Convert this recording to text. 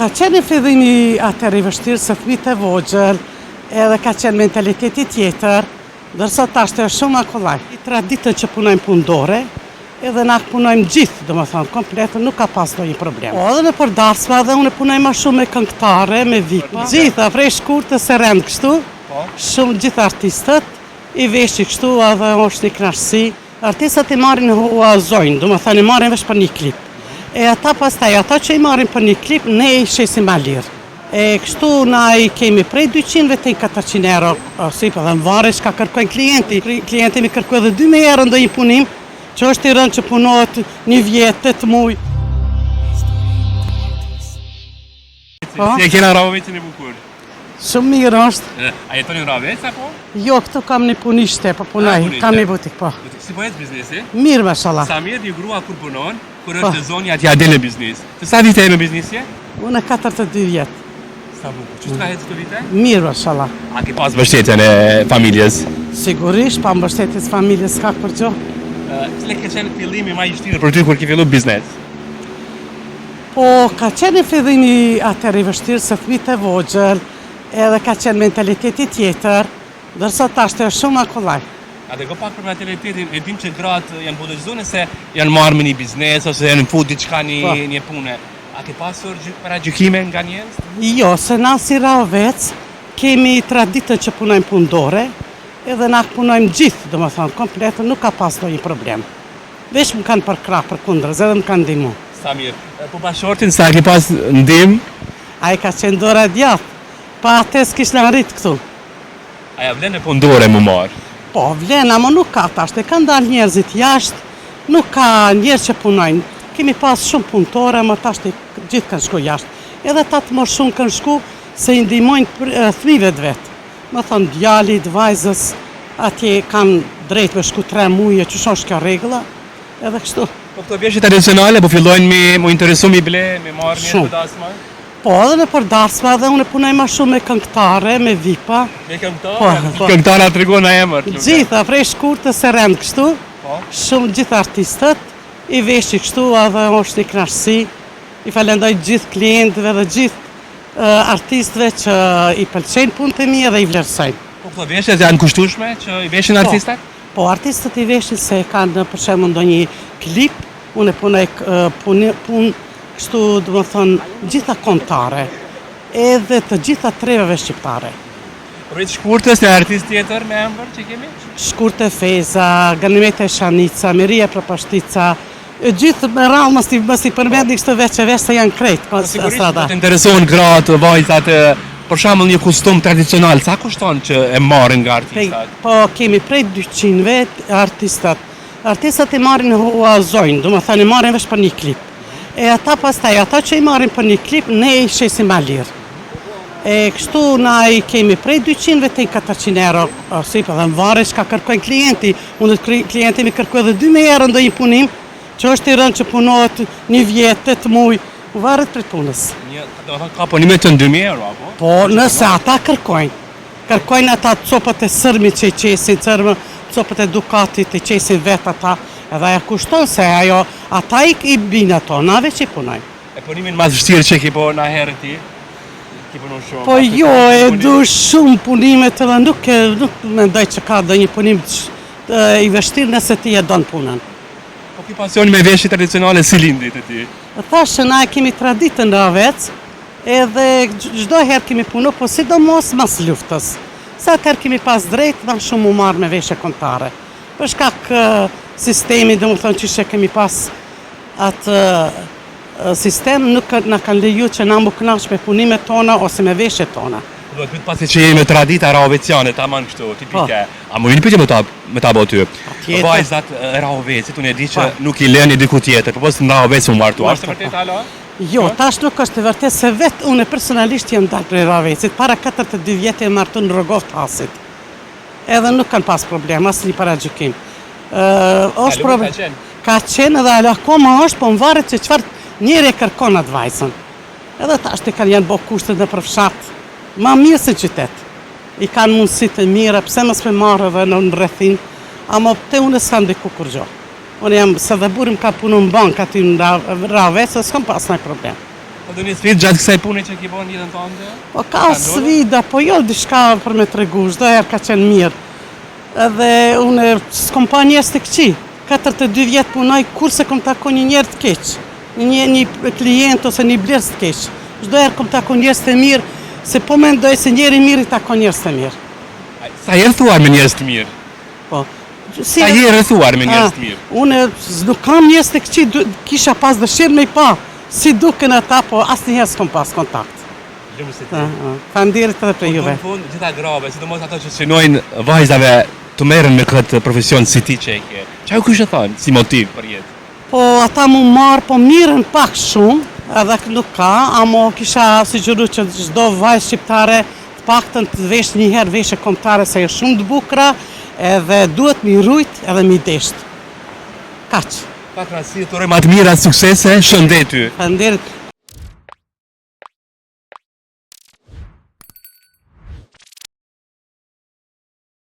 Ka qenë fillimi atër i vështirë se fëmijët e vogjël, edhe ka qenë mentaliteti tjetër, dërsa tashtë është shumë kollaj. Traditën që punojmë punëdore, edhe na punojmë gjithë, domethënë, kompletën, nuk ka pas ndonjë problem. Po, edhe në përdarsma edhe unë punoj më shumë me këngëtare, me vipa. Gjitha, prej shkurtës e rend kështu, shumë gjithë artistët, i veshi kështu edhe është një knaqësi. Artistët i marrin huazojnë, domethënë i marrin vesh për një klip. E ata pastaj, ata që i marrin për një klip, ne i shesim ma lirë. E kështu na i kemi prej 200 të 400 euro, si për dhe më vare që ka kërkojnë klienti. Klienti mi kërkoj edhe 2000 euro ndë një punim, që është i rënd që punohet një vjetë, 8 muj. Si e kena Ravecin e bukur? Shumë mirë është. A jetoni në Ravec, apo? Jo, këtu kam një punishte, po punoj, kam një butik, po. Si po jetë biznesi? Mirë, mashallah. Sa mirë një grua kur punon, kur është zonja t'ja del në biznis. Të sa vite e në biznisje? Unë e 42 vjetë. Sa bukur. Qështë ka jetë të vite? Mirë, mashallah. A ke pas mbështetjen e familjes? Sigurisht, pa mbështetjes familjes ka për gjo. Cile ke qenë fillimi ma i vështirë për ty kur ke fillu biznes? Po, ka qenë fillimi atër i vështirë se fëmijët e vogjël, edhe ka qenë mentaliteti tjetër, dërsa tashtë është shumë kollaj. A dhe go pak për mentalitetin, e dim që gratë janë budëgjizu nëse janë marrë me një biznes, ose janë në fut diçka një pune. A ke pasur para gjykime nga njerëz? Jo, se na si Ravec kemi traditën që punojmë punëdore, edhe na punojmë gjithë, domethënë, kompletën, nuk ka pas ndonjë problem. Vesh më kanë përkrah për kundrës, edhe më kanë ndihmu. Sa mirë. Po bashortin sa ke pas ndihmë? Ai ka qenë dora djathtë, pa atë s'kishte arrit këtu. A ja vlen e punëdore më marë? Po, vlen, ama nuk ka tashtë, kanë dalë njerëzit jashtë, nuk ka njerëz që punojnë. Kemi pas shumë punëtore, më tashtë gjithë kanë shku jashtë. Edhe ta të më shumë kanë shku se i ndihmojnë fëmijëve të vetë. Më thonë djalit, vajzës, atje kanë drejt me shku 3 muje, që është kjo regla, edhe kështu. Po këto veshje tradicionale, po fillojnë me interesu mi ble, me marrë një përdarsma? Po, edhe në përdarsma edhe unë punoj ma shumë me këngëtare, me vipa. Me këngëtare? Këngëtare a të regon a emër? Gjitha, prej shkurtës e rend kështu, shumë gjithë artistët, i veshi kështu edhe është një knaqësi, i falendoj gjithë klientëve dhe gjithë artistëve që i pëlqejnë punët e mi edhe i vlerësojnë. Po këto veshje janë kushtueshme që i veshin artistat? Po, artistët i veshin se kanë për shembull ndonjë klip, unë punoj punë kështu, do më thonë, gjitha kontare, edhe të gjitha treveve shqiptare. Rritë shkurtës në artist tjetër me emër që kemi? Shkurte Feza, Ganimete Shanica, Miria Propashtica, gjithë me rallë mës i përmend një kështu veç se janë krejtë. Sigurisht, të interesohen gratë, vajzat, për shembull një kustum tradicional, sa kushton që e marrin nga artistat? Po, kemi prej 200 artistat. Artistat i marrin huazojnë, do më thënë i marrin vesh për një klip. E ata pastaj, ata që i marrin për një klip, ne i shesim ma lirë. E kështu na i kemi prej 200 të 400 euro, si për dhe më vare që ka kërkojnë klienti. Unë klienti mi kërkoj edhe 2000 euro ndë një punim, që është i rënd që punohet një vjetë, 8 muj, u varet për punës. Do të ka punime të 2000 euro, apo? Po, nëse ata kërkojnë. Kërkojnë ata copët e sërmi që i qesin, copët e Ducatit i qesin vetë ata, edhe aja kushton se ajo, ata i binë ato, nave që i punojnë. E punimin mas vështirë që ki po na herë ti? Ki punon shumë? Po jo, e du shumë punimet edhe nuk mendoj që ka dhe një punim i vështirë nëse ti e donë punën. Po ki pasion me veshje tradicionale si lindit e ti? Thashë, na e kemi traditën në Ravec, edhe çdo herë kemi punu, po sidomos mas luftës. Sa atëherë kemi pas drejt, ma shumë u marrë me veshje kontare. Për shkak sistemi, dhe më thonë që kemi pas atë sistem, nuk në kanë leju që na më kënaqsh me punimet tona ose me veshje tona. Do të pyet pasi që jemi me tradita raveciane, tamam kështu, tipike. A më vjen pyetje me ta boty? Vajzat e Ravecit, unë e di që nuk i lënë diku tjetër, por në Ravec u martuar. Është vërtet alo? Jo, tash nuk është e vërtet se vetë unë personalisht jam dalë prej Ravecit, para 42 vjetë e martu në Rogov të Hasit. Edhe nuk kanë pas problem, asë një para gjykim. Ka qenë edhe akoma është, po më varet që qëfar njëri e kërkon atë vajzën. Edhe tash të kanë janë bo kushtet në përfshat, ma mirë se qytet. I kanë mundësit e mire, pse mos me marrë edhe në rrethin, ama te unë s'kam diku kur gjo. Unë jam, se dhe burim ka punu në bank aty në Ravec, s'kam pas nëjë problem. Po do një sfidë gjatë kësaj pune që ki bën jetën tënde? Po ka sfida, po jo diçka për me tregu, çdo herë ka qenë mirë. Edhe unë s'kom pa njerëz të këqij. 42 vjet punoj, kur se kom taku një njerëz të keq. Një klient ose një blerës të keq. Çdo herë kom taku njerëz të mirë, se po mendoj se njeri mirë i takon njerëz të mirë. Sa herë thuar me njerëz të mirë? Po. Sa herë thuar me njerëz të mirë? Unë nuk kam njerëz të këqij, kisha pas dëshirë me i pa. Si duken ata, po asnjëherë s'kom pas kontakt. Faleminderit edhe për juve. Në fund, gjitha grave, sidomos ato që synojnë vajzave të merren me këtë profesion si ti që e ke. Çfarë kishe thënë si motiv për jetë? Po ata mu marë, po mirën pak shumë, edhe nuk ka, amo kisha sugjeru që çdo vajzë shqiptare të paktën të vesh një herë veshje kombëtare se është shumë të bukura, edhe duhet mi rujt edhe mi desht. Kaq. Pak rasti, të urojmë atë mira, suksese, shëndet ty. Faleminderit.